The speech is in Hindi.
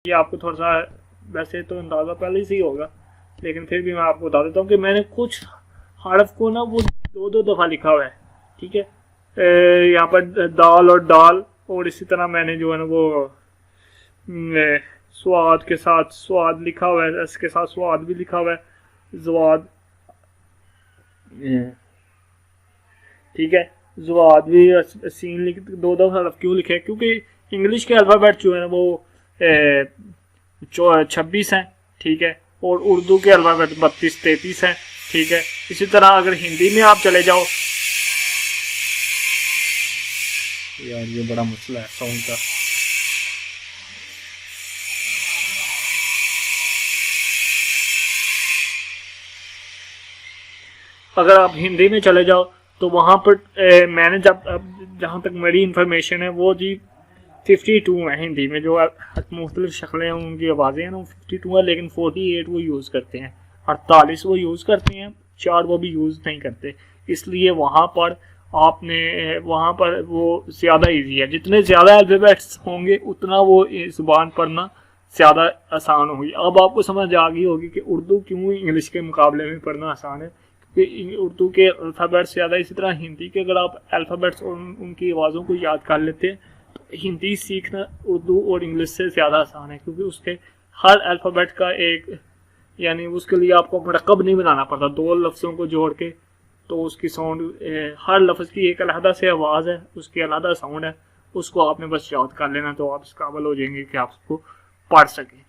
ये आपको थोड़ा सा वैसे तो अंदाज़ा पहले से ही होगा, लेकिन फिर भी मैं आपको बता देता हूँ कि मैंने कुछ हर्फ को ना वो दो दो दफ़ा लिखा हुआ है, ठीक है। यहाँ पर दाल और डाल, और इसी तरह मैंने जो है ना वो स्वाद के साथ स्वाद लिखा हुआ है, इसके साथ स्वाद भी लिखा हुआ है, जवाद, ठीक है। जवाद भी सीन लिख दो दो हरफ क्यों लिखे, क्योंकि इंग्लिश के अल्फ़ाबेट जो है ना वो 26 हैं, ठीक है, और उर्दू के अल्फ़ाबेट 32-33 हैं, ठीक है। इसी तरह अगर हिंदी में आप चले जाओ, यार ये बड़ा मसला है साउंड का, अगर आप हिंदी में चले जाओ तो वहाँ पर मैंने जब जहाँ तक मेरी इंफॉर्मेशन है वो जी 52 है हिंदी में, जो मुख्तलिफ शक्लें हैं उनकी आवाज़ें हैं ना, 52 है, लेकिन 48 वो यूज़ करते हैं, 48 वो यूज़ करते हैं, 4 वो भी यूज़ नहीं करते। इसलिए वहाँ पर वहाँ पर वो ज़्यादा इजी है, जितने ज़्यादा अल्फ़ाबेट्स होंगे उतना वो ज़ुबान पढ़ना ज़्यादा आसान होगी। अब आपको समझ आ गई होगी कि उर्दू क्यों इंग्लिश के मुकाबले में पढ़ना आसान है, क्योंकि उर्दू के अल्फ़ाबेट्स ज़्यादा, इसी तरह हिंदी के अगर आप अल्फ़ाबेट्स और उनकी आवाज़ों को याद कर लेते हैं तो हिंदी सीखना उर्दू और इंग्लिश से ज़्यादा आसान है, क्योंकि उसके हर अल्फ़ाबेट का एक, यानी उसके लिए आपको मरकब नहीं बनाना पड़ता, दो लफ्ज़ों को जोड़ के, तो उसकी साउंड, हर लफ्ज़ की एक अलहदा से आवाज़ है, उसकी अलहदा साउंड है, उसको आपने बस याद कर लेना तो आप इस काबिल हो जाएंगे कि आप उसको पढ़ सकें।